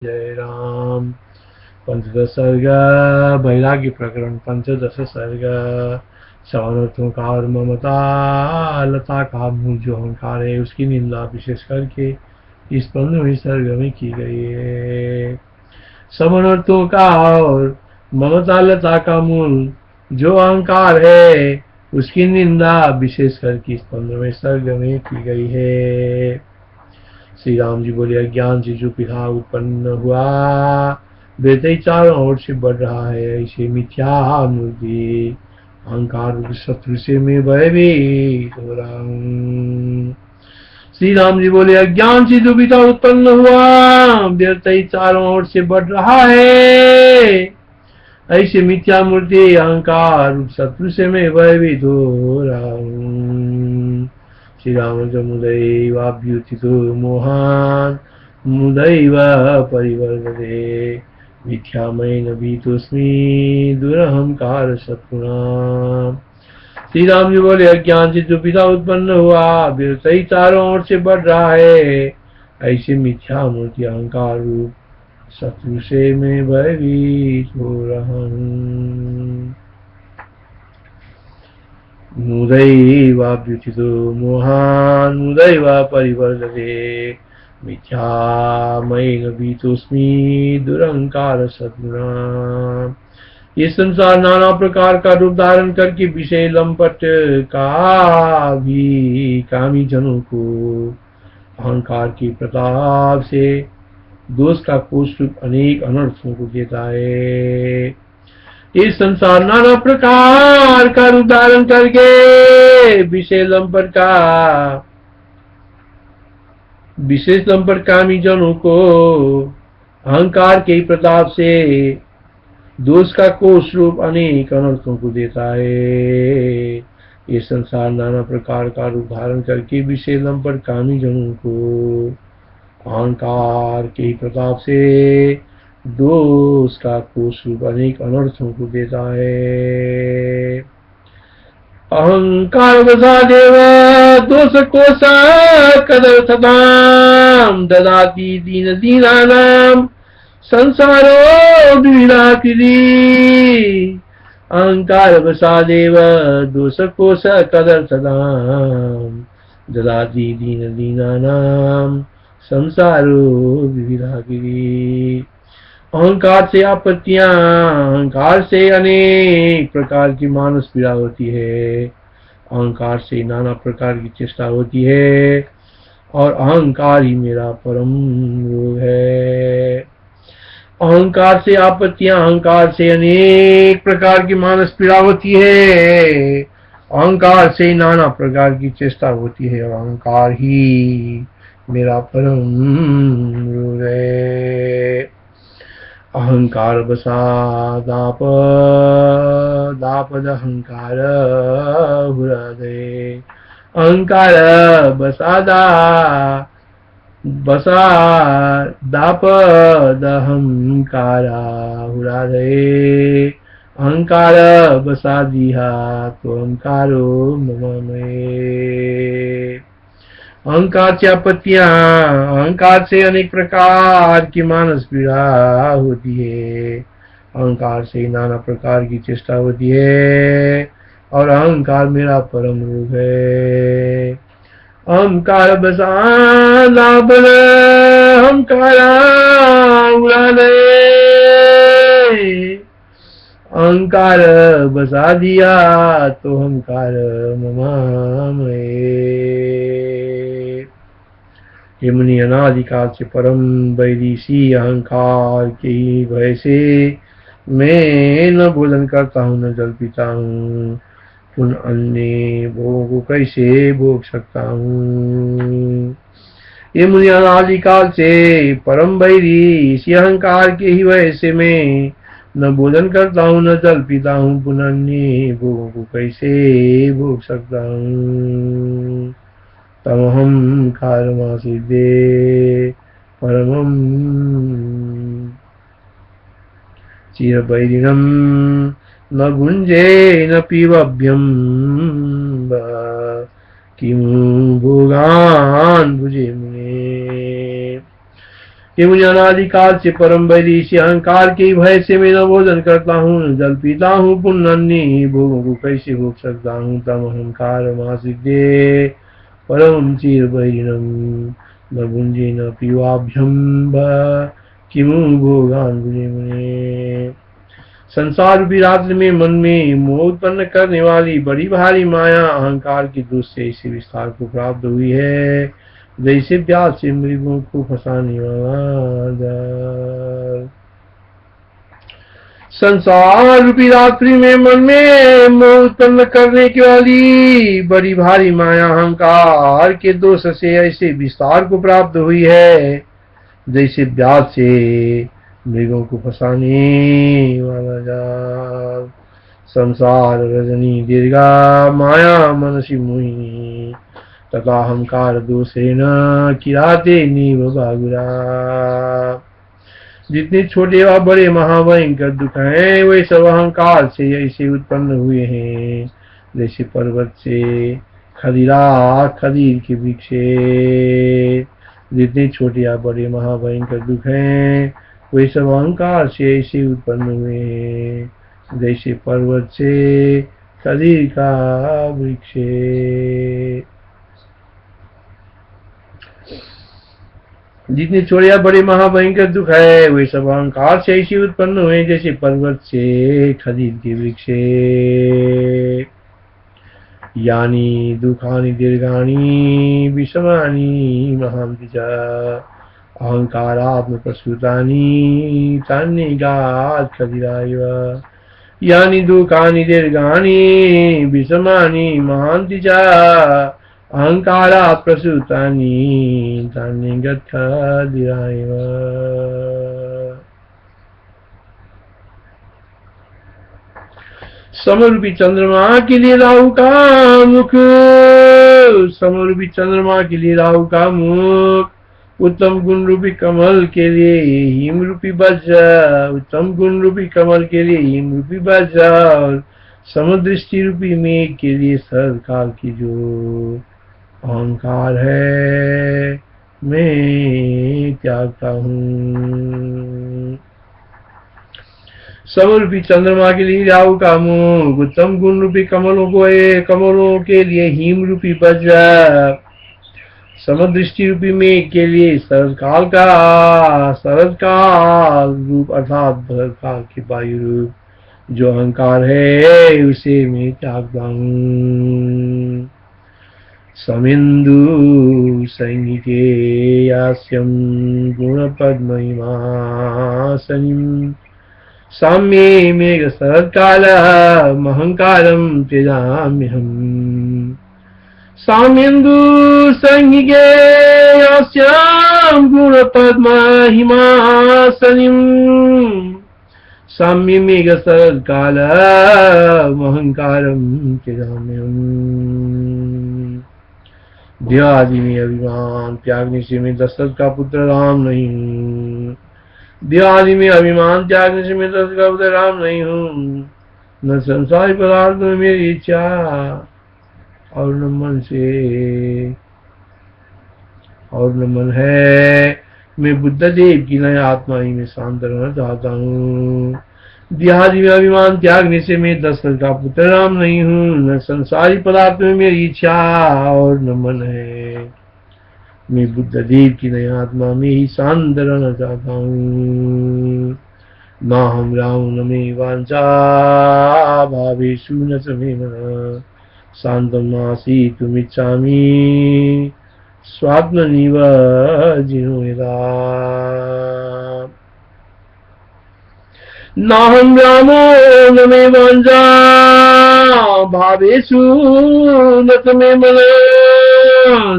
जय राम। पंचदश सर्ग वैराग्य प्रकरण पंचदश सर्ग सवर्णों ममता लता का मूल जो अहंकार है उसकी निंदा विशेष करके इस 15वें सर्ग में की गई है। सवर्णों का और ममता लता का मूल जो अहंकार है उसकी निंदा विशेष करके इस 15वें सर्ग में की गई है। श्री राम जी बोले, अज्ञान से जो पिता उत्पन्न हुआ बेटे चारों ओर से बढ़ रहा है, ऐसे मिथ्या मूर्ति अहंकार शत्रु से मैं भयभीत हो रहा हूँ। श्री राम जी बोले, अज्ञान से जो पिता उत्पन्न हुआ व्यर्थ ही चारों ओर से बढ़ रहा है, ऐसे मिथ्या मूर्ति अहंकार शत्रु से मैं भयभीत हो रहा हूँ। श्री राम मुदैवाभ्युथितो मोहान् मुदैव परिवर्तते मिथ्यामयेन भीतोऽस्मि दुरहंकार शत्रुणाम्। श्री राम जी बोले, अज्ञान से जो पिता उत्पन्न हुआ सही चारों ओर से बढ़ रहा है, ऐसे मिथ्या मूर्ति अहंकार रूप शत्रु से मैं भयभीत हो रहा हूँ। मुदैवाभ्युथितो मोहान् मुदैव परिवर्तते मिथ्यामयेन भीतोऽस्मि दुरहंकार शत्रुणाम्। ये संसार नाना प्रकार का रूप धारण करके विषय लंपट का भी कामी जनों को अहंकार के प्रताप से दोष का कोष रूप अनेक अनर्थों को देता है। इस संसार नाना प्रकार का रूप धारण करके विशेष लंपट कामी जनों को अहंकार के प्रताप से दोष का कोष रूप अनेक अनर्थों को देता है। ये संसार नाना प्रकार का रूप धारण करके विशेष लंपट कामी जनों को अहंकार के प्रताप से दोष का कोष रूप अनेक अनर्थों को देता है। अहंकार वसादेव दोष कोश कदर्थतां ददाति दीन दीनानां संसारो द्विधाकृति। अहंकार वसादेव दोष कोश कदर्थतां ददाति दीन दीनानां संसारो विविधाकृति। अहंकार से आपत्तियां, अहंकार से अनेक प्रकार की मानस पीड़ा होती है, अहंकार से नाना प्रकार की चेष्टा होती है और अहंकार ही मेरा परम रोग है। अहंकार से आपत्तियां, अहंकार से अनेक प्रकार की मानस पीड़ा होती है, अहंकार से नाना प्रकार की चेष्टा होती है और अहंकार ही मेरा परम रोग है। अहंकार वसादाप दापद अहंकार हृदय अहंकार वसादा दापद अहंकार हृदय अहंकार वसादिहा तो अहंकारो मममये। अहंकार से आपत्तियां, अहंकार से अनेक प्रकार की मानस पीड़ा होती है, अहंकार से नाना प्रकार की चेष्टा होती है और अहंकार मेरा परम रोग है। अहंकार बसादापन अहंकार अहंकार बसा दिया तो अहंकार ममामये। ये मुनि अनादिकाल से परम वैरीसी अहंकार के ही भय से मैं न भोजन करता हूँ न जल पीता हूँ, पुनः अन्य भोग को कैसे भोग सकता हूँ। ये मुनि अनादिकाल से परम वैरी इसी अहंकार के ही वजह से मैं न भोजन करता हूँ न जल पीता हूँ, पुनः अन्य भोग को कैसे भोग सकता हूँ। तमहं कारमासिद्धे परमं चिरवैरिणं न गुञ्जे न पीवभ्यं किमु भोगान् भुजे मुने। कि मुझे अनादिकाल से परम वैरी से अहंकार के भय से मैं न भोजन करता हूँ, न जल पीता हूँ, पुण्य भोगों को कैसे भोग सकता हूँ। तम अहंकार मासिक दे परम चीर वैरिणम न भुंजे न पिवाभ्यम किमु भोगान बुझे मुने। संसार रूपी रात्रि में मन में मोह उत्पन्न करने वाली बड़ी भारी माया अहंकार की दोष से इसी विस्तार को प्राप्त हुई है, जैसे प्यास से मृगों को फंसाने वाला जाल। संसार रूपी रात्रि में मन में मोह उत्पन्न करने की वाली बड़ी भारी माया अहंकार के दोष से ऐसे विस्तार को प्राप्त हुई है, जैसे ब्याज से मृगों को फंसाने वाला जाल। संसार रजनी दीर्घा माया मनसी मोहिनी तथा अहंकार दोषेन किराते नीव बागुरा। जितने छोटे व बड़े महाभयंकर दुख हैं वे सब अहंकार से ऐसे उत्पन्न हुए हैं, जैसे पर्वत से खदीरा खदीर के वृक्ष। जितने छोटे या बड़े महाभयंकर दुख हैं वे सब अहंकार से ऐसे उत्पन्न हुए हैं, जैसे पर्वत से खदीर का वृक्ष। जितने छोटे या बड़े महाभयंकर दुख है वे सब अहंकार से ऐसे उत्पन्न हुए, जैसे पर्वत से खदीर के वृक्ष। यानी दुखानि दीर्घानि विषमानि महांति च अहंकारात्म प्रसूतानि तान्निगात् खदिरायव। यानी दुखानि दीर्घानि विषमानि महांति च अहंकारात् प्रसूतानि तान्निगात् खदिरायव। समरूपी चंद्रमा के लिए राहु का मुख, समरूपी चंद्रमा के लिए राहु का मुख, उत्तम गुण रूपी कमल के लिए हिम रूपी वज्र, उत्तम गुण रूपी कमल के लिए हिम रूपी वज्र, और समदृष्टि रूपी मेघ के लिए शरद काल की जो अहंकार है मैं त्यागता हूँ। समरूपी चंद्रमा के लिए राहु का मुख, उत्तम गुण रूपी कमलों के लिए हिम रूपी वज्र, समदृष्टि रूपी मेघ के लिए शरद काल रूप अर्थात भरत काल के वायु रूप जो अहंकार है उसे मैं त्यागता हूँ। समिंदु संहिते यास्यं गुण पद्महिमासनिं साम्ये मेघ शरत्कालमहंकारं त्यजाम्यहम्। साम्येन्दु संहिते यास्यं गुण पद्महिमासनिं साम्ये मेघ शरत्कालमहंकारं त्यजाम्यहम्। देहादि में अभिमान त्यागने से मैं दशरथ का पुत्र राम नहीं हूँ। देहादि में अभिमान त्यागने से मैं दशरथ का पुत्र राम नहीं हूँ। न संसारी पदार्थ में मेरी इच्छा और न मन है। मैं बुद्ध देव की नया आत्मा ही में शांत रहना चाहता हूँ। देहादि में अभिमान त्यागने से मैं दशरथ का पुत्र राम नहीं हूँ। न संसारी पदार्थ में मेरी इच्छा और न मन है। मैं बुद्ध देव की नई आत्मा में ही शांत रहना चाहता हूँ। ना हम राम न मे वांछा भावेषु न च मे मनः शांतम् आसीतुमिच्छामि स्वात्मनिव जिनो यदा। नाहं रामो न मे वांछा भावेषु न च मे मनः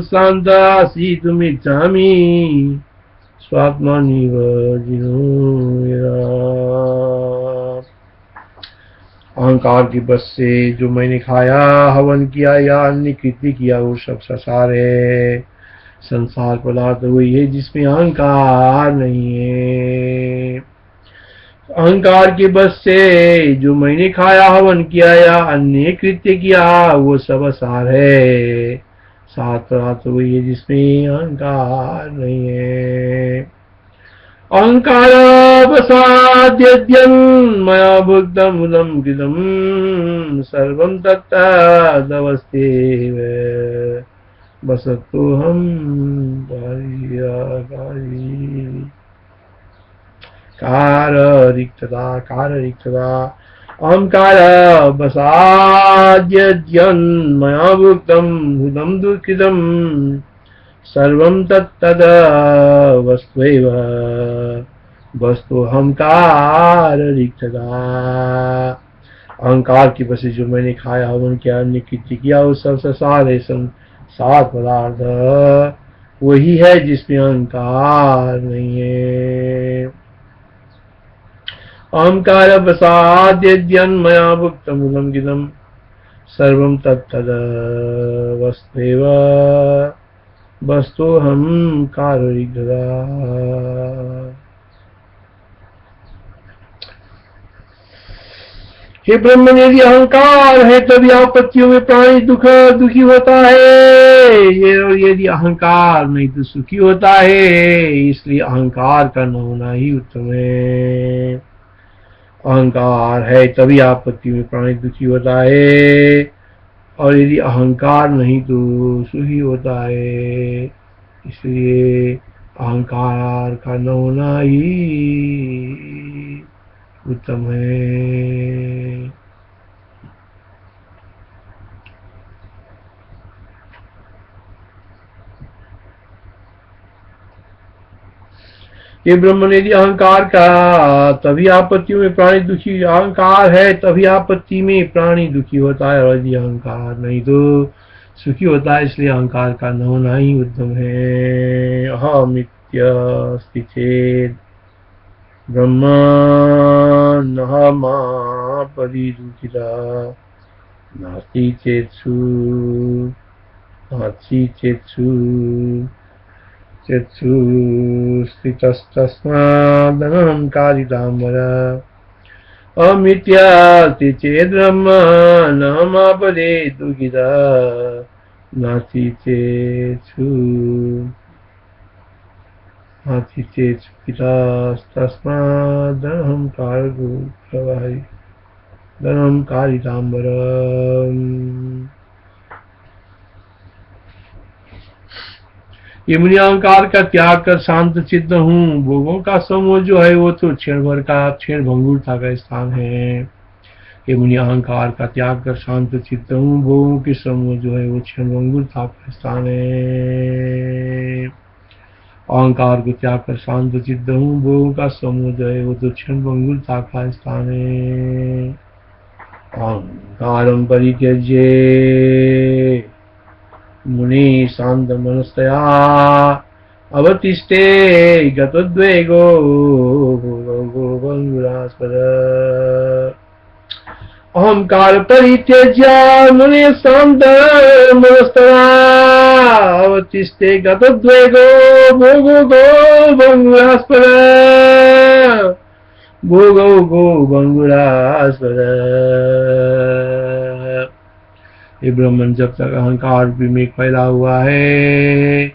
शान्तासीतुमिच्छामि स्वात्मनिव जिनो यदा। अहंकार की बस से जो मैंने खाया, हवन किया या अन्य कृत्य किया वो सब संसार है। संसार पदार्थ वही है जिसमें अहंकार नहीं है। अहंकार के बस से जो मैंने खाया, हवन किया या अन्य कृत्य किया वो सब सार है। सात पदार्थ वही है जिसमें अहंकार नहीं है। अहङ्कारावसाद्यद्यन्मया भुक्तमुदं कृतं सर्वं तत्तदवस्थेव वसतोऽहं कार्यकारी काररिक्तता अहङ्कारावसाद्यद्यन्मया भुक्तं हुदं दुःखितं सर्वं तत्तदवस्थेव वस्तु अहंकार रिक्तता। अहंकार की वजह से जो मैंने खाया हवन किया अन्य कृत्य किया उस सबसे सारे संसार पदार्थ वही है जिसमें अहंकार नहीं है। अहंकार वसाद्यन्मया भुक्तमुदं गिदं सर्वं तत्तद वस्तेव वस्तु अहंकार रिक्तता। हे ब्रह्मन यदि अहंकार है तभी आपत्तियों में प्राणी दुखी होता है, और यदि अहंकार नहीं तो सुखी होता है, इसलिए अहंकार का न होना ही उत्तम है। अहंकार है तभी आपत्तियों में प्राणी दुखी होता है, और यदि अहंकार नहीं तो सुखी होता है, इसलिए अहंकार का न होना ही उत्तम है। ये ब्रह्मन यदि अहंकार का तभी आपत्तियों में प्राणी दुखी, अहंकार है तभी आपत्ति में प्राणी दुखी होता है, और यदि अहंकार नहीं तो सुखी होता है, इसलिए अहंकार का न होना ही उत्तम है। अहमित्यस्ति चेत् ब्रह्म न मापरि दुःखिता नास्ति चेत्सु स्थितस्तस्मादहंकारिताम्बर। अमित्यास्ति चेत् ब्रह्म न मापरि दुःखिता नास्ति चेत्सु तस्मादहंकारिताम्बरम्। ये मुनि अहंकार का त्याग कर शांत चित्त हूँ। भोगों का समूह जो है वो तो क्षण भर का क्षण भंगुरता का स्थान है। ये मुनि अहंकार का त्याग कर शांत चित्त हूँ। भोगों के समूह जो है वो क्षण भंगुरता का स्थान है। अहंकार को त्याग कर शांत चित्त हूँ। भोगों का समूह जो है वो तो क्षण भंगुरता का स्थान है। अहंकारं परित्यज्य मुनि शांत मनस्तया अवतिष्ठे गतोद्वेगो भंगुरास्पद। अहंकार परित्यज्य मुनि शांत मनस्तया अवतिष्ठे गतोद्वेगो भंगुरास्पद। भोगो भंगुरास्पद। ये ब्रह्मन जब तक अहंकार रूपी मेघ फैला हुआ है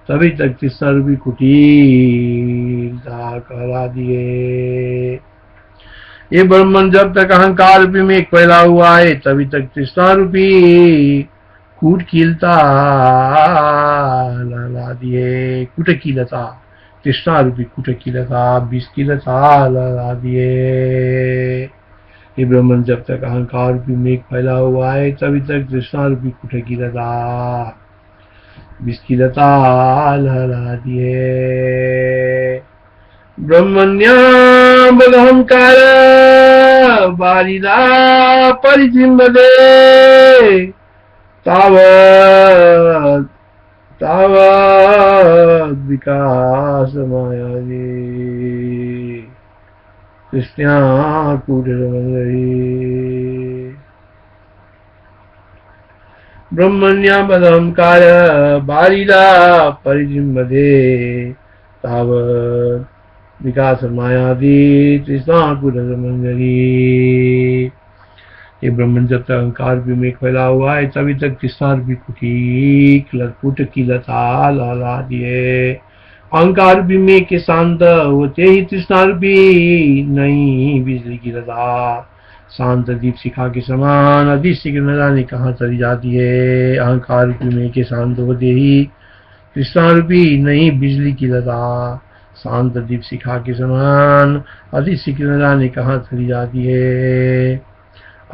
तभी तक तृष्णा रूपी कुटीरता कहला दिए। ये ब्रह्मन जब तक अहंकार रूपी मेघ फैला हुआ है तभी तक तृष्णा रूपी कुटकीलता ला दिए। कुटकीलता तृष्णा रूपी कुटकीलता विषकीलता ला दिए। ये ब्रह्मन जब तक अहंकार रूपी मेघ फैला हुआ है तभी तक तृष्णा रूपी कुटकीलता विषकीलता लहरा दिए। ब्रह्मण्याबलहंकार बारिला परिजिम्बदे तावत् विकास मायावी कृष्णा कूटरमंगरी। ब्रह्मण्याबलहंकार बारिला परिजिम्बदे तावत् विकास मायादी तृष्णा कूटरमंगरी। ये ब्रह्मन जब तक अहंकार भी में फैला हुआ है तभी तक तृष्णा भी कुट की लता लहला दिए। अहंकार भी में के शांत होते ही तृष्णा रूपी नहीं बिजली की लता शांत दीप शिखा के समान अधिक शीघ्र न जाने कहाँ चली जाती है। अहंकार रूपी में के शांत होते ही तृष्णा रूपी नहीं बिजली की लता शांत दीप शिखा के समान अधिक शीघ्र न जाने कहाँ चली जाती है।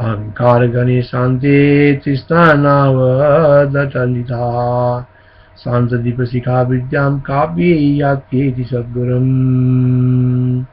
अहंकार गणे शांते तृष्णा नावदटलिता शांत दीप शिखा विद्याम काव्ये यात्येति सद्गुरुम्।